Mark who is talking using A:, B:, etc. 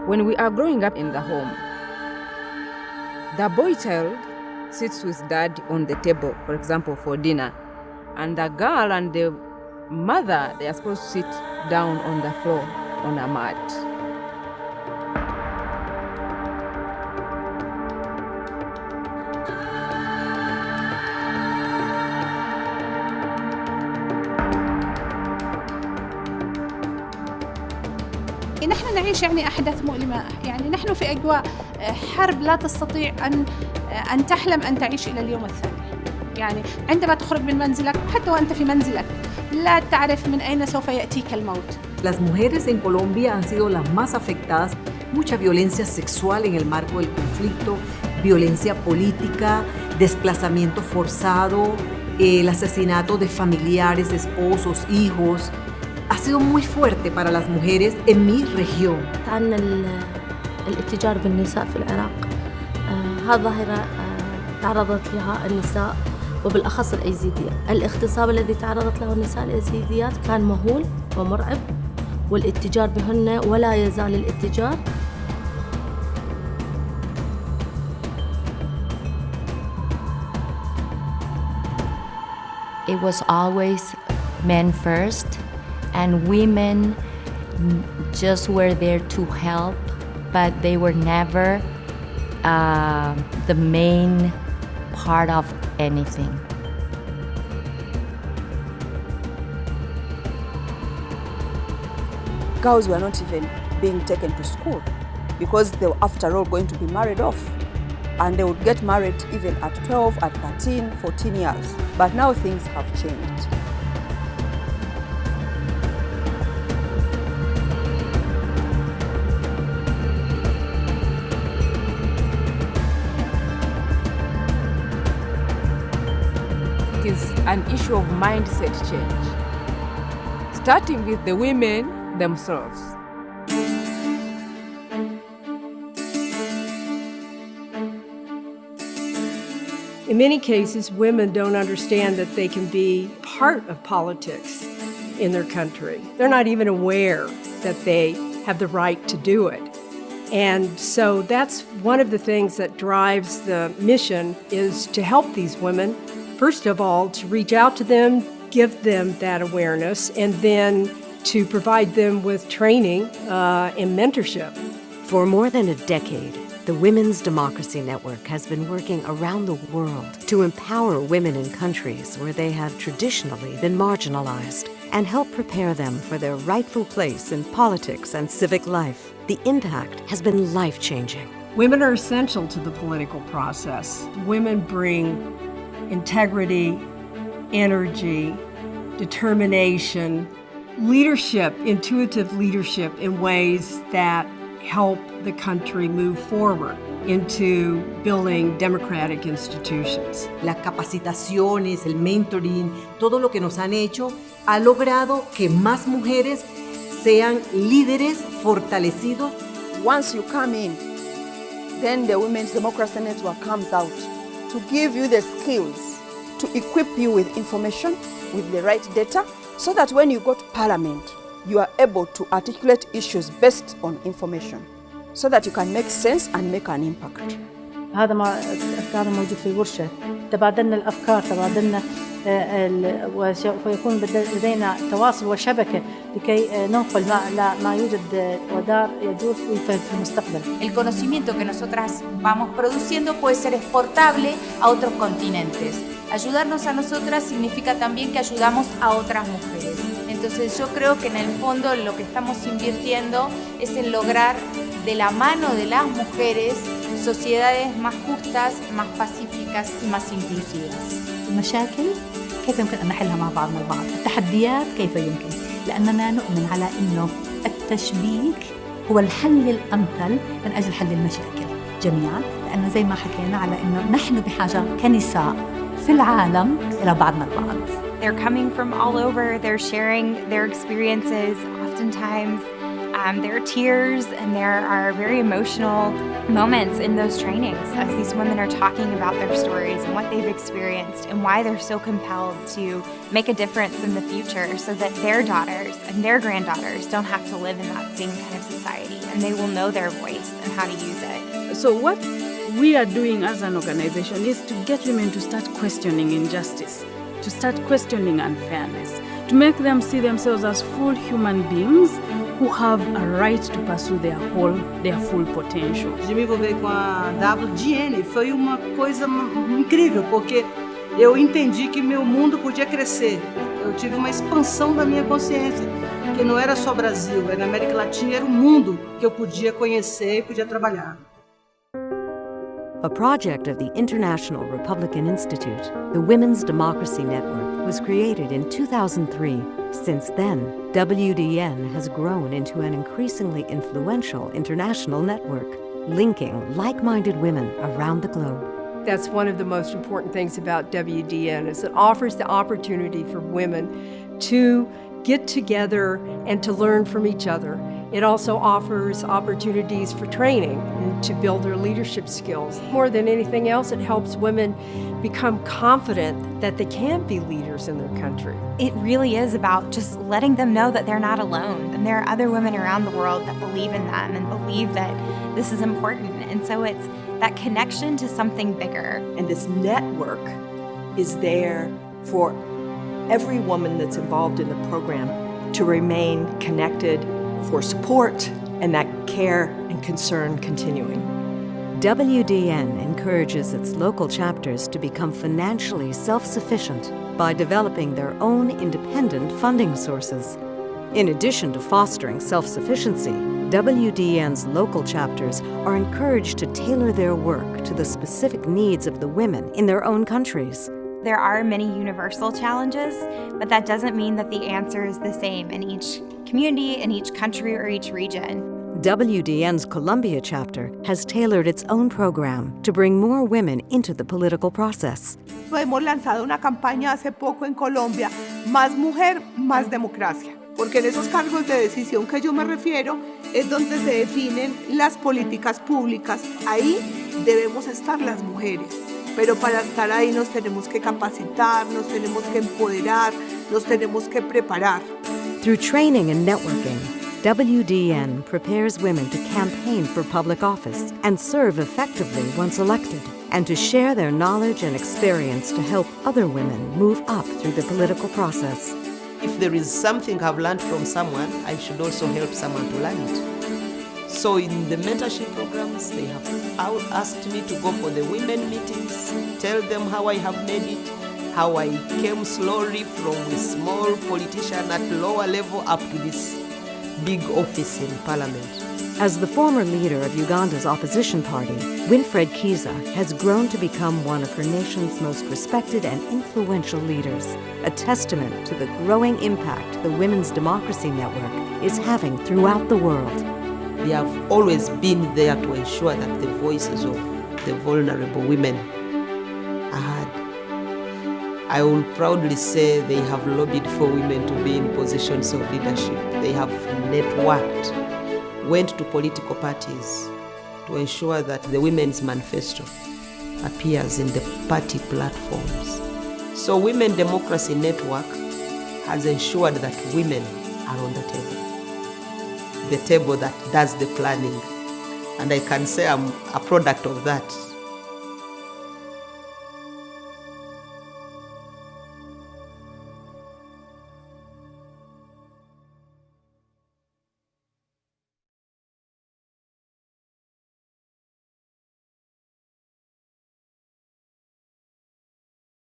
A: When we are growing up in the home, the boy child sits with dad on the table, for example, for dinner. And the girl and the mother, they are supposed to sit down on the floor on a mat.
B: نحن نعيش أحداث مؤلمة، نحن في أجواء حرب لا تستطيع أن تحلم أن تعيش إلى اليوم الثاني. عندما تخرج من منزلك حتى وأنت في منزلك لا تعرف من أين سوف يأتيك الموت.
C: Las mujeres en Colombia han sido las más afectadas. Mucha violencia sexual en el marco del conflicto, violencia política, desplazamiento forzado, el asesinato de familiares, esposos, hijos. Ha sido muy fuerte para las mujeres en mi región.
D: عن الاتجار بالنساء في العراق، هذه ظاهرة تعرضت لها النساء وبالأخص الأيزيدية. الاغتصاب الذي تعرضت له النساء الأيزيديات كان مهول ومرعب، والاتجار بهن ولا يزال الاتجار.
E: It was always men first, and women just were there to help, but they were never the main part of anything.
F: Girls were not even being taken to school because they were, after all, going to be married off. And they would get married even at 12, at 13, 14 years. But now things have changed.
A: It is an issue of mindset change, starting with the women themselves.
G: In many cases, women don't understand that they can be part of politics in their country. They're not even aware that they have the right to do it. And so that's one of the things that drives the mission, is to help these women, first of all, to reach out to them, give them that awareness, and then to provide them with training and mentorship.
H: For more than a decade, the Women's Democracy Network has been working around the world to empower women in countries where they have traditionally been marginalized and help prepare them for their rightful place in politics and civic life. The impact has been life-changing.
G: Women are essential to the political process. Women bring integrity, energy, determination, leadership, intuitive leadership in ways that help the country move forward into building democratic institutions.
C: Las capacitaciones, el mentoring, todo lo que nos han hecho ha logrado que más mujeres sean líderes fortalecidos.
F: Once you come in, then the Women's Democracy Network comes out to give you the skills, to equip you with information, with the right data, so that when you go to Parliament, you are able to articulate issues based on information, so that you can make sense and make an impact.
I: هذا ما كان موجود في الورشة. تبادلنا الأفكار، تبادلنا وسوف يكون لدينا تواصل وشبكة لكي ننقل ما يوجد ودار يدور في المستقبل.
J: El conocimiento que nosotras vamos produciendo puede ser exportable a otros continentes. Ayudarnos a nosotras significa también que ayudamos a otras mujeres. Entonces yo creo que en el fondo lo que estamos invirtiendo es en lograr de la mano de las mujeres sociedades más justas, más pacíficas y más inclusivas.
K: المشاكل كيف يمكن أن نحلها مع بعضنا البعض؟ التحديات كيف يمكن؟ لأننا نؤمن على أنه التشبيك هو الحل الأمثل من أجل حل المشاكل جميعا، لأنه زي ما حكينا على أنه نحن بحاجة كنساء في العالم إلى بعضنا البعض.
L: They're coming from all over, they're sharing their experiences, oftentimes There are tears and there are very emotional moments in those trainings as these women are talking about their stories and what they've experienced and why they're so compelled to make a difference in the future so that their daughters and their granddaughters don't have to live in that same kind of society, and they will know their voice and how to use it.
M: So what we are doing as an organization is to get women to start questioning injustice, to start questioning unfairness, to make them see themselves as full human beings who have a right to pursue their full potential.
N: De me envolver com a WDN foi uma coisa incrível, porque eu entendi que meu mundo podia crescer. Eu tive uma expansão da minha consciência, que não era só Brasil, era América Latina, era o mundo que eu podia conhecer e podia trabalhar.
H: A project of the International Republican Institute, the Women's Democracy Network was created in 2003. Since then, WDN has grown into an increasingly influential international network, linking like-minded women around the globe.
G: That's one of the most important things about WDN, is it offers the opportunity for women to get together and to learn from each other. It also offers opportunities for training and to build their leadership skills. More than anything else, it helps women become confident that they can be leaders in their country.
L: It really is about just letting them know that they're not alone, and there are other women around the world that believe in them and believe that this is important. And so it's that connection to something bigger.
O: And this network is there for every woman that's involved in the program to remain connected, for support and that care and concern continuing.
H: WDN encourages its local chapters to become financially self-sufficient by developing their own independent funding sources. In addition to fostering self-sufficiency, WDN's local chapters are encouraged to tailor their work to the specific needs of the women in their own countries.
L: There are many universal challenges, but that doesn't mean that the answer is the same in each community, in each country, or each region.
H: WDN's Colombia chapter has tailored its own program to bring more women into the political process.
P: Hemos lanzado una campaña hace poco en Colombia, Más Mujer, Más Democracia, porque en esos cargos de decisión que yo me refiero es donde se definen las políticas públicas. Ahí debemos estar las mujeres. Pero para estar ahí nos tenemos que capacitar, nos tenemos que empoderar, nos tenemos que preparar.
H: Through training and networking, WDN prepares women to campaign for public office and serve effectively once elected, and to share their knowledge and experience to help other women move up through the political process.
Q: If there is something I've learned from someone, I should also help someone to learn it. So in the mentorship programs, they have asked me to go for the women meetings, tell them how I have made it, how I came slowly from a small politician at lower level up to this big office in parliament.
H: As the former leader of Uganda's opposition party, Winfred Kiza has grown to become one of her nation's most respected and influential leaders, a testament to the growing impact the Women's Democracy Network is having throughout the world.
Q: They have always been there to ensure that the voices of the vulnerable women are heard. I will proudly say they have lobbied for women to be in positions of leadership. They have networked, went to political parties to ensure that the Women's Manifesto appears in the party platforms. So Women Democracy Network has ensured that women are on the table that does the planning. And I can say I'm a product of that.